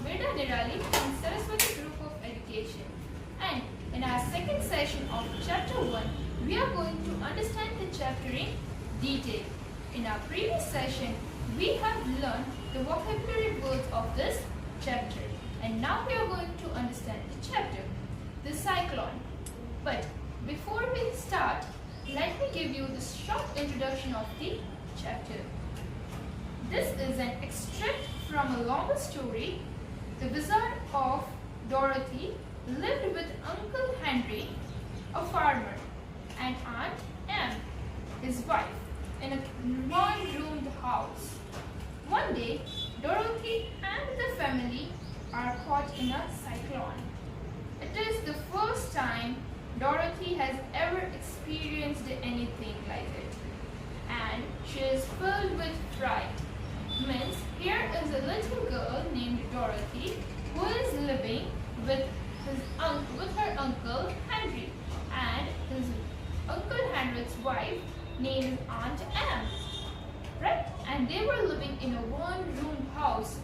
from Saraswati Group of Education, and in our second session of Chapter 1, we are going to understand the chapter in detail. In our previous session, we have learned the vocabulary words of this chapter, and now we are going to understand the chapter, the cyclone. But before we start, let me give you the short introduction of the chapter. This is an extract from a longer story. The Wizard of Dorothy lived with Uncle Henry, a farmer, and Aunt Em, his wife, in a one-roomed house. One day, Dorothy and the family are caught in a cyclone. It is the first time Dorothy has ever experienced anything like it, and she is filled with fright. Means here is a little girl named Dorothy who is living with her uncle Henry, and his uncle Henry's wife named Aunt Em, right? And they were living in a one-room house.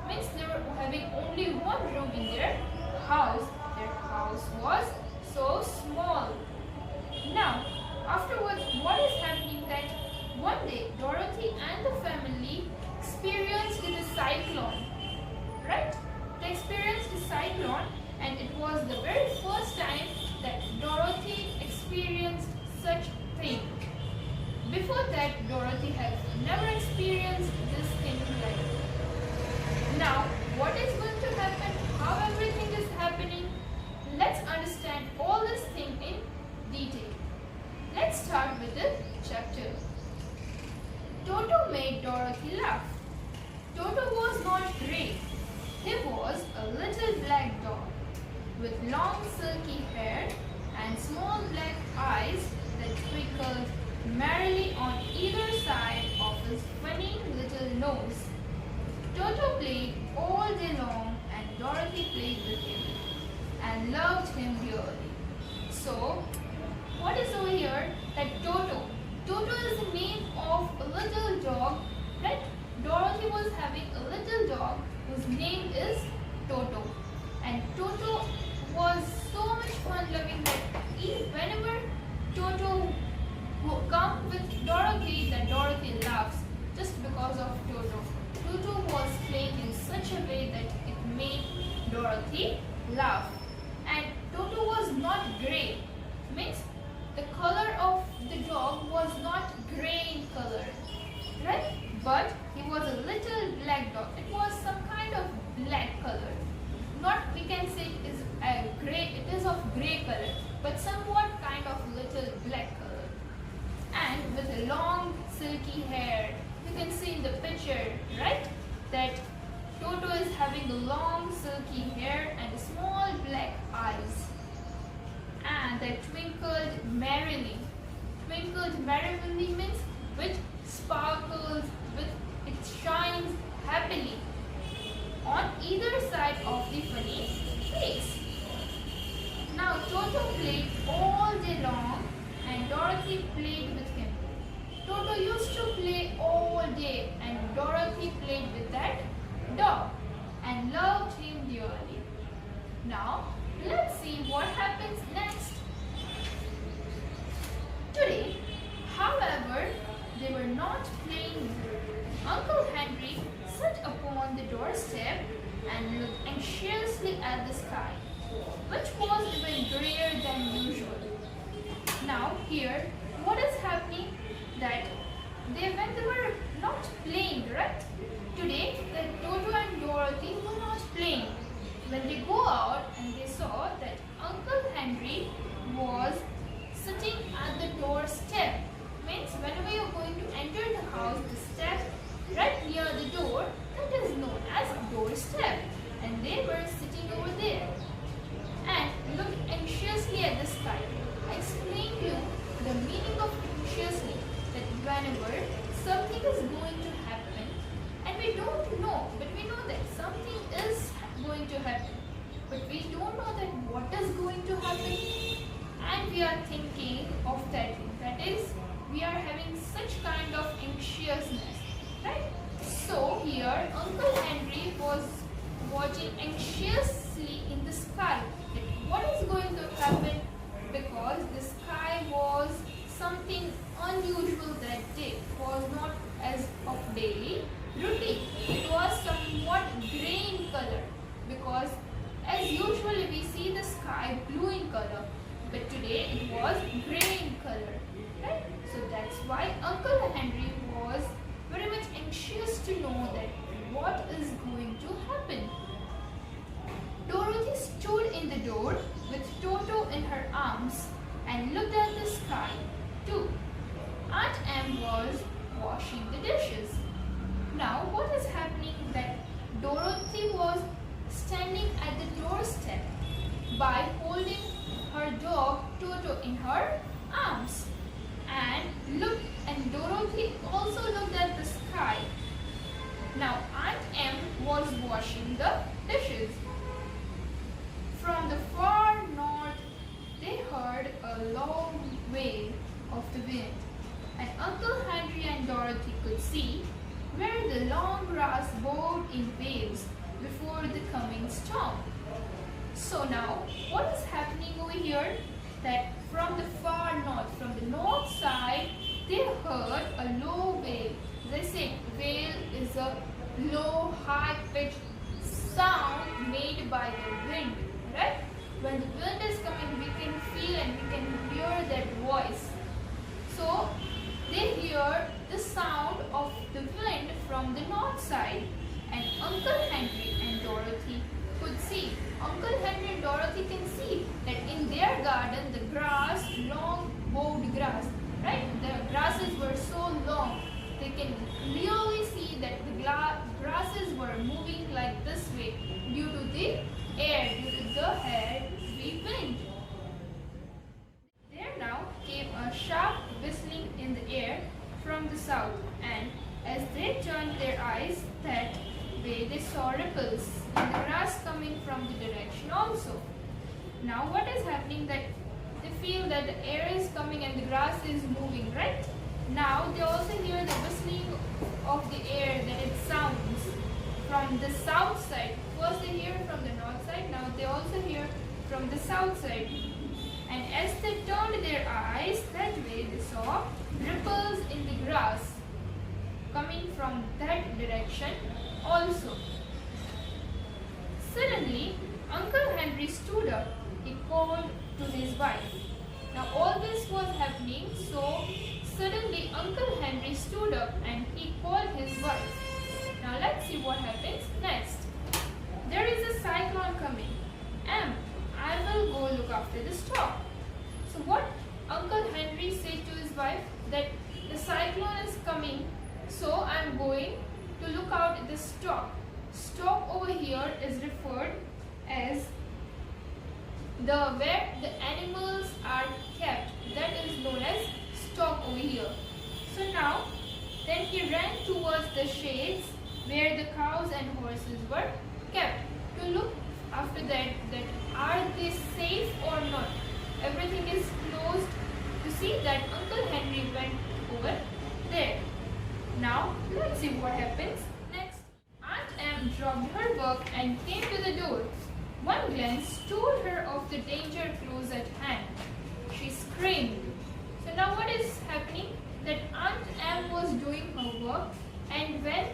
Means they were having only one room in their house. Their house was so small. Now, afterwards, what is happening that one day Dorothy and the family experienced the cyclone, right? They experienced the cyclone, and it was the very first time that Dorothy experienced such thing. Before that, Dorothy had never experienced this thing like it. Now, what is going to happen? How everything is happening? Let's understand all this thing in detail. Let's start with the chapter. Toto made Dorothy laugh. Toto was not grey. He was a little black dog with long silky hair and small black eyes that twinkled merrily on either side of his funny little nose. Toto played all day long, and Dorothy played with him and loved him dearly. So, what is over here? That Toto. Toto is the name of a little dog, right? Dorothy was having a little dog whose name is Toto. And Toto was so much fun-loving that whenever Toto would come with Dorothy, that Dorothy laughs just because of Toto. Toto was playing in such a way that it made Dorothy laugh. And Toto was not grey. Means the color of the dog was not grey in color, right? But he was a little black dog. It was some kind of black color. Not, we can say it is a grey, it is of grey color, but somewhat kind of little black color. And with a long silky hair. You can see in the picture, right? That Toto is having a long silky hair and small black eyes. And that twinkled merrily. Twinkled merrily means which sparkles, with it shines happily on either side of the funny face. Now Toto played all day long, and Dorothy played with him. Toto used to play all day, and Dorothy played with that dog and loved him dearly. Now, let's see what happens next. Today, however, they were not playing. Uncle Henry sat upon the doorstep and looked anxiously at the sky, which was even grayer than usual. Now, here, what is happening? That when they were not playing, right? Today, the Toto and Dorothy were not playing. When they go out and they saw that Uncle Henry was sitting at the doorstep. Means whenever you are going to enter the house, the step right near the door, that is known as doorstep. And they were sitting over there and looked anxiously at the sky. I explained to you the meaning of anxiously, that whenever something is going to happen and we don't know, but we know that something is going to happen, but we don't know that what is going to happen, and we are thinking of that. That is, we are having such kind of anxiousness, right? So here Uncle Henry was watching looking anxiously in the sky that what is going to happen, because the sky was something unusual that day. It was not as of daily routine. It was somewhat grey in color, because as usually we see the sky blue in color, but today it was grey in color. Right? So that's why Uncle Henry was very much anxious to know that what is going to happen. Dorothy stood in the door with Toto in her arms and looked at the sky too. Aunt Em was washing the dishes. Now what is happening that Dorothy was standing at the doorstep by holding her dog Toto in her arms, and Dorothy also looked at the sky. Now Aunt Em was washing the dishes. From the far north they heard a long wail of the wind, and Uncle Henry and Dorothy could see where the long grass bowed in waves before the coming storm. So now what is happening over here? That from the far north, from the north side, they heard a low wail. As I said, wail is a low, high-pitched sound made by the wind. Right? When the wind is coming, we can feel and we can hear that voice. So they hear the sound of the wind from the north side, and Uncle Henry and Dorothy could see. Uncle Henry and Dorothy can see that in their garden the grass, long bowed grass, right? The grasses were so long. They can clearly see that the grasses were moving like this way due to the air, due to the heavy wind. There now came a sharp whistling in the air from the south, and as they turned their eyes that way, they saw ripples in the grass coming from the direction also. Now what is happening, that they feel that the air is coming and the grass is moving, right? Now they also hear the whistling of the air, that it sounds from the south side. First they hear from the north side, now they also hear from the south side. And as they turned their eyes that way, they saw ripples in the grass coming from that direction also. Suddenly, Uncle Henry stood up. He called to his wife. Now all this was happening, so suddenly Uncle Henry stood up and he called his wife. Now let's see what happens next. There is a cyclone coming. Em, I will go look after the stock. So what Uncle Henry said to his wife, that the cyclone is coming, so I am going to look out at the stock. Stock over here is referred as where the animals are kept. That is known as stock over here. So now then he ran towards the sheds where the cows and horses were kept to look after that are they safe or not. Everything is closed. To see that Uncle Henry went over there. Now let's see what happens next. Aunt Em dropped her work and came to the door. One glance told her of the danger close at hand. She screamed. So now what is happening? That Aunt Em was doing her work, and when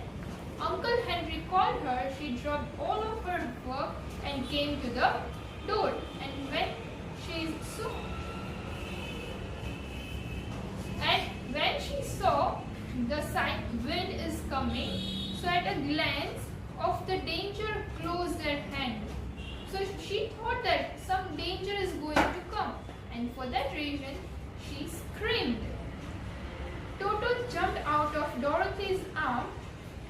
Uncle Henry called her, she dropped all of her work and came to the door. And when she saw the sign wind is coming, so at a glance of the danger close at hand. So she thought that some danger is going to come, and for that reason she screamed. Toto jumped out of Dorothy's arm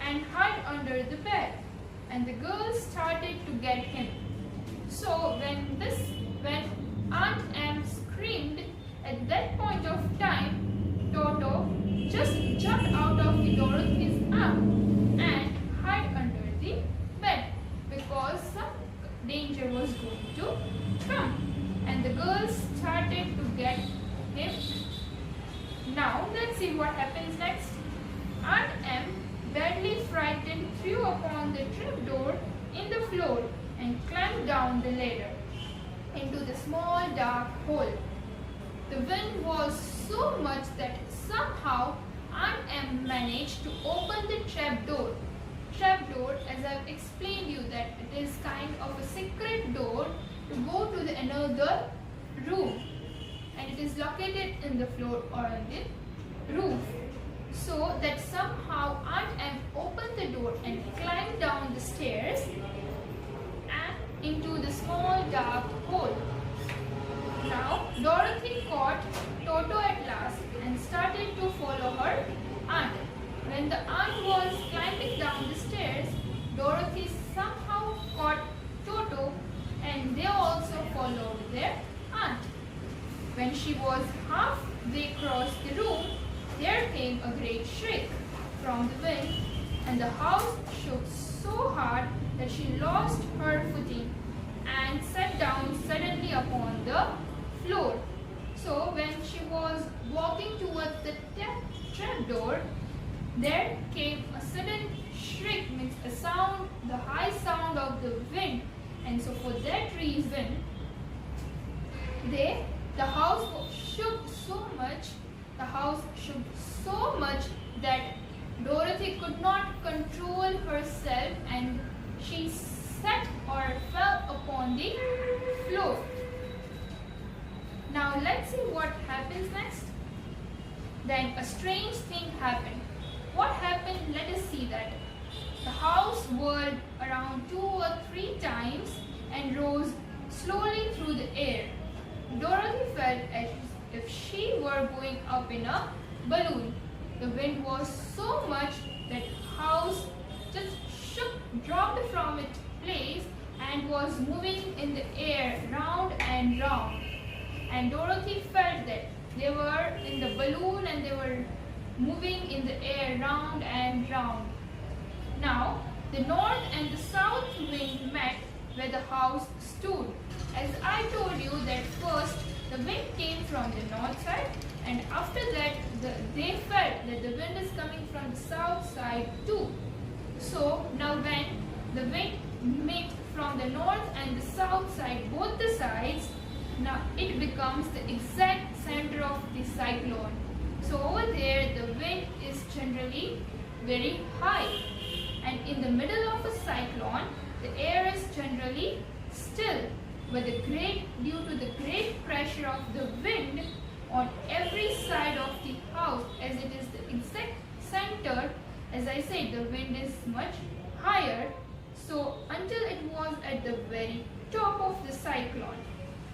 and hid under the bed, and the girls started to get him. So when Aunt Em screamed, at that point of time, Toto just jumped out of Dorothy's arm and hid under the bed, because some danger was going to come, and the girls started to get him. Now let's see what happens next. Aunt Em, badly frightened, threw open the trap door in the floor and climbed down the ladder into the small dark hole. The wind was so much that somehow Aunt Em managed to open the trapdoor. Trapdoor, as I've explained you, that it is kind of a secret door to go to another room, and it is located in the floor or on the roof. So that somehow Aunt Em opened the door and climbed down the stairs and into the small dark hole. Now Dorothy caught Toto at last and started to follow her aunt. When the aunt was climbing down the stairs, Dorothy somehow caught Toto and they also followed their aunt. When she was halfway across the room, there came a great shriek from the wind, and the house shook so hard that she lost her footing and sat down suddenly upon the floor. So when she was walking towards the trapdoor, there came a sudden shriek, means a sound, the high sound of the wind, and so for that reason, the house shook so much that Dorothy could not control herself and she sat or fell upon the floor. Now let's see what happens next. Then a strange thing happened. What happened? Let us see that. The house whirled around 2 or 3 times and rose slowly through the air. Dorothy felt as if she were going up in a balloon. The wind was so much that house just dropped from its place and was moving in the air round and round. And Dorothy felt that they were in the balloon and they were moving in the air round and round. Now, the north and the south wind met where the house stood. As I told you that first the wind came from the north side, and after that they felt that the wind is coming from the south side too. So now when the wind met from the north and the south side, both the sides, now it becomes the exact center of the cyclone. So over there the wind is generally very high, and in the middle of a cyclone the air is generally still, but due to the great pressure of the wind on every side of the house, as it is the exact center, as I said, the wind is much higher. So until it was at the very top of the cyclone,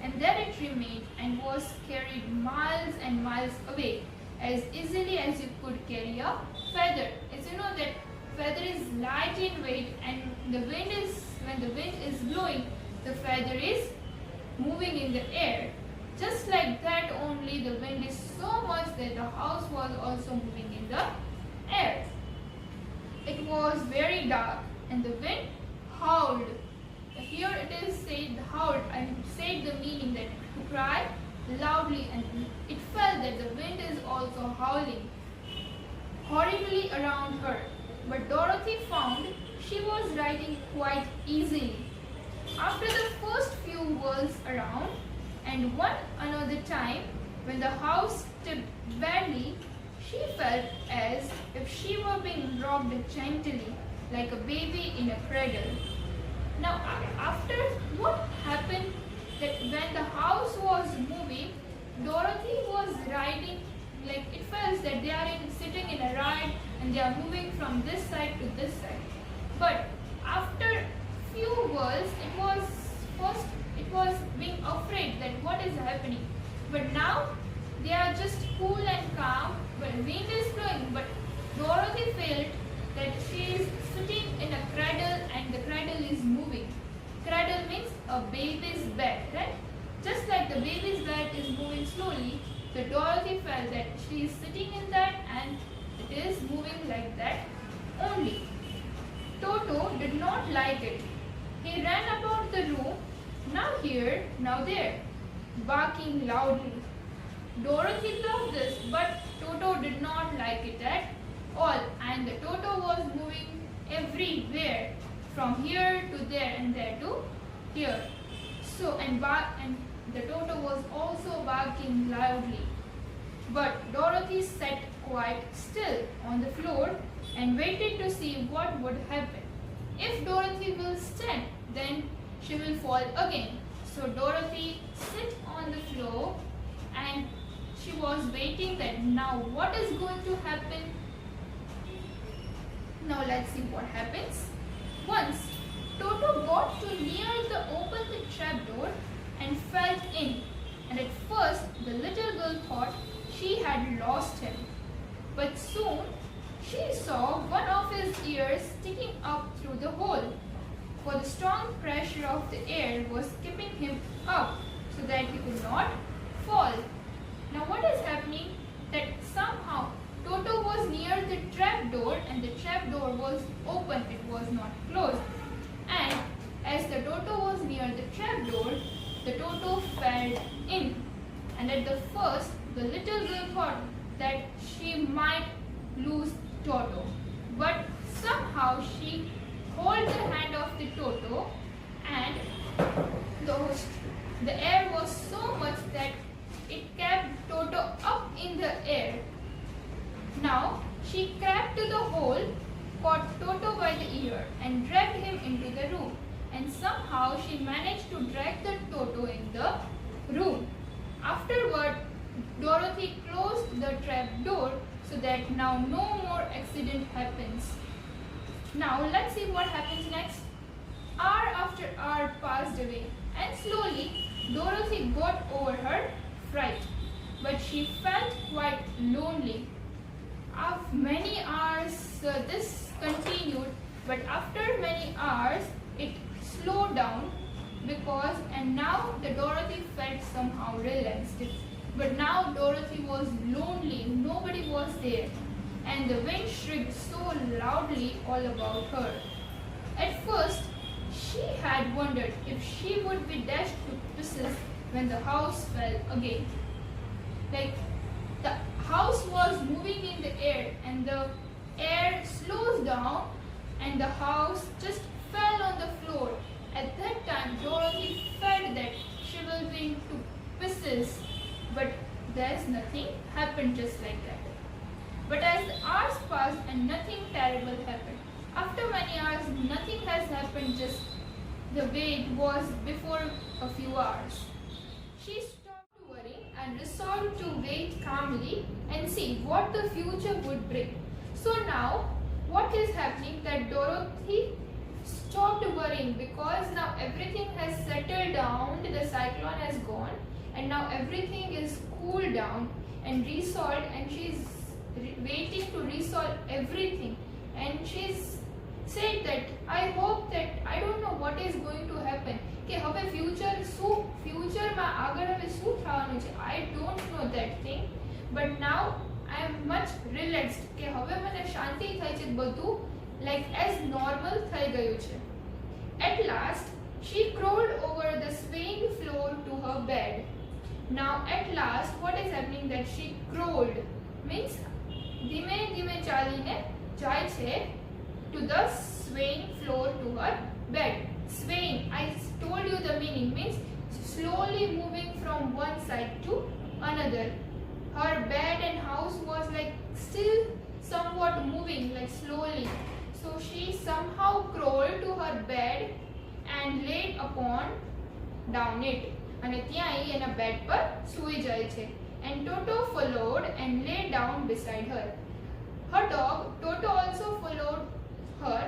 and there it remained and was carried miles and miles away as easily as you could carry a feather. As you know that feather is light in weight, and when the wind is blowing, the feather is moving in the air. Just like that only, the wind is so much that the house was also moving in the air. It was very dark and the wind howled. Here it is said howled, and said the meaning that to cry loudly, and it felt that the wind is also howling horribly around her. But Dorothy found she was riding quite easily. After the first few whirls around and one another time, when the house tipped badly, she felt as if she were being rocked gently like a baby in a cradle. Now after what happened, that when the house was moving, Dorothy was riding, like it felt that they are sitting in a ride and they are moving from this side to this side. But after few whirls, it was being afraid that what is happening. But now they are just cool and calm, but wind is blowing. But Dorothy felt that she is sitting in a cradle and the cradle is moving. Cradle means a baby's bed, right? Just like the baby's bed is moving slowly, so Dorothy felt that she is sitting in that and it is moving like that only. Toto did not like it. He ran about the room, now here, now there, barking loudly. Dorothy loved this, but Toto did not like it at all, and the Toto was moving everywhere, from here to there and there to here. So and the Toto was also barking loudly. But Dorothy sat quite still on the floor and waited to see what would happen. If Dorothy will stand, then she will fall again. So Dorothy sat on the floor and she was waiting that now what is going to happen. Now let's see what happens. Once Toto got to near the open trapdoor and fell in, and at first the little girl thought she had lost him. But soon she saw one of his ears sticking up through the hole, for the strong pressure of the air was keeping him up so that he could not fall. Now what is happening? That somehow Toto was near the trapdoor and the trapdoor was open, it was not closed. And as the Toto was near the trapdoor, the Toto fell in. And at the first, the little girl thought that she might lose Toto. But somehow she held the hand of the Toto and the air was so much that it kept Toto up in the air. Now she crept to the hole, caught Toto by the ear and dragged him into the room. And somehow she managed to drag the Toto in the room. Afterward, Dorothy closed the trap door so that now no more accident happens. Now let's see what happens next. Hour after hour passed away and slowly Dorothy got over her fright, but she felt quite lonely. After many hours this continued, but after many hours it slowed down and now the Dorothy felt somehow relaxed. But now Dorothy was lonely, nobody was there, and the wind shrieked so loudly all about her. At first, she had wondered if she would be dashed to pieces when the house fell again. Like the house was moving in the air and the air slows down and the house just fell on the floor. At that time, Dorothy felt that she will be into pieces, but there's nothing happened just like that. But as the hours passed and nothing terrible happened, after many hours, nothing has happened just the way it was before a few hours. She stopped worrying and resolved to wait calmly and see what the future would bring. So now, what is happening that Dorothy stopped worrying because now everything has settled down, the cyclone has gone and now everything is cooled down and resolved, and she's waiting to resolve everything, and she's said that I hope that I don't know what is going to happen કે હવે future માં આગળ હવે શું થવાનું છે I don't know that thing, but now I am much relaxed કે હવે મને શાંતિ થઈ છે, બધું like as normal થઈ ગયું છે. At last she crawled over the swaying floor to her bed. Now at last what is happening that she crawled means ધીમે ધીમે ચાલીને જાય છે to the swaying floor to her bed. Swaying, I told you the meaning, means slowly moving from one side to another. Her bed and house was like still somewhat moving like slowly. So she somehow crawled to her bed and laid upon down it. અને ત્યાં એના bed પર સૂઈ જાય છે. And Toto followed and lay down beside her. Her dog Toto also followed her.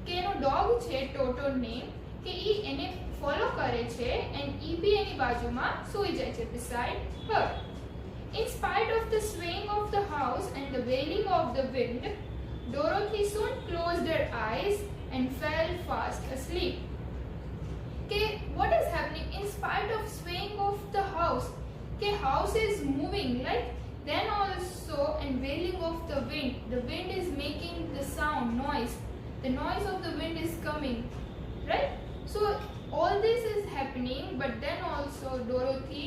કે એનો dog છે ટોટો નેમ કે ઈ એને ફોલો કરે છે and ઈ બી એની બાજુમાં સૂઈ જાય છે beside her. In spite of the swaying of the house and the wailing of the wind, Dorothy soon closed her eyes and fell fast asleep. Okay, what is happening? In spite of swaying of the house, okay, house is moving, like then also and wailing of the wind is making the sound, noise. The noise of the wind is coming, right? So all this is happening, but then also Dorothy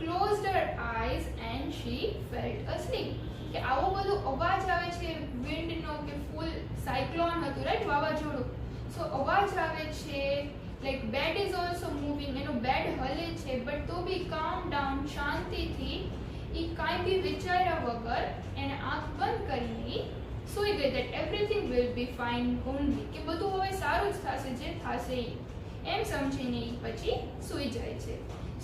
closed her eyes and she fell asleep. કે આવો બધો અવાજ આવે છે વિન્ડનો કે ફૂલ cyclone હતું right વાવાઝોડું So અવાજ આવે છે, like bed is also moving, bed હલે છે, but તો બી calm down, શાંતિથી ઈ કાંઈ બી વિચાર્યા વગર એને આંખ બંધ કરીને સૂઈ ગઈ, that everything will be fine only, કે બધું હવે સારું જ થશે, જે થશે એમ સમજીને ઈ પછી સૂઈ જાય છે.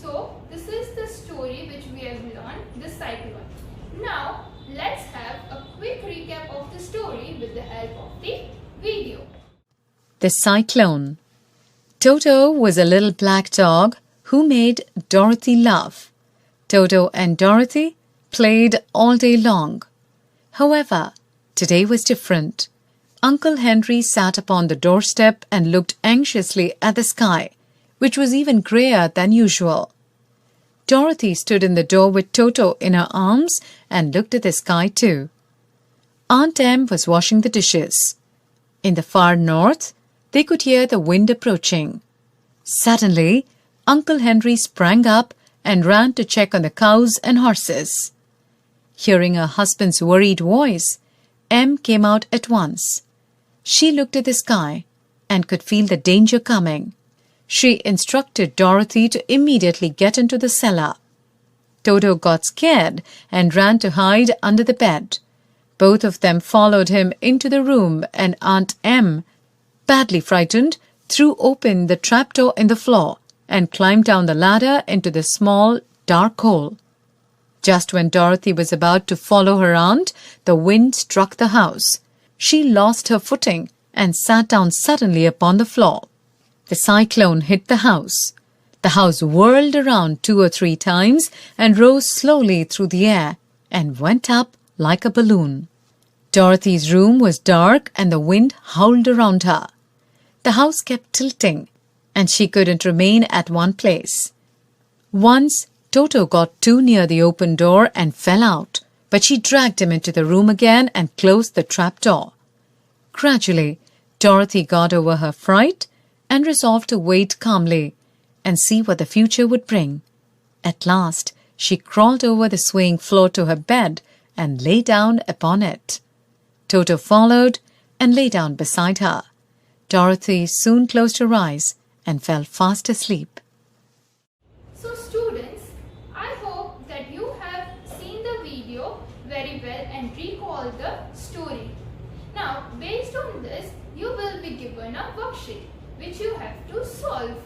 So this is the story which we have learned, the cyclone. Now let's have a quick recap of the story with the help of the video. The Cyclone. Toto was a little black dog who made Dorothy laugh. Toto and Dorothy played all day long. However, today was different. Uncle Henry sat upon the doorstep and looked anxiously at the sky, which was even grayer than usual. Dorothy stood in the door with Toto in her arms and looked at the sky too. Aunt Em was washing the dishes. In the far north, they could hear the wind approaching. Suddenly, Uncle Henry sprang up and ran to check on the cows and horses. Hearing her husband's worried voice, Em came out at once. She looked at the sky and could feel the danger coming. She instructed Dorothy to immediately get into the cellar. Toto got scared and ran to hide under the bed. Both of them followed him into the room, and Aunt Em, badly frightened, threw open the trapdoor in the floor and climbed down the ladder into the small, dark hole. Just when Dorothy was about to follow her aunt, the wind struck the house. She lost her footing and sat down suddenly upon the floor. The cyclone hit the house. The house whirled around 2 or 3 times and rose slowly through the air and went up like a balloon. Dorothy's room was dark and the wind howled around her. The house kept tilting, and she couldn't remain at one place. Once, Toto got too near the open door and fell out, but she dragged him into the room again and closed the trapdoor. Gradually, Dorothy got over her fright and resolved to wait calmly and see what the future would bring. At last, she crawled over the swaying floor to her bed and lay down upon it. Toto followed and lay down beside her. Dorothy soon closed her eyes and fell fast asleep. So students, I hope that you have seen the video very well and recalled the story. Now, based on this, you will be given a worksheet which you have to solve.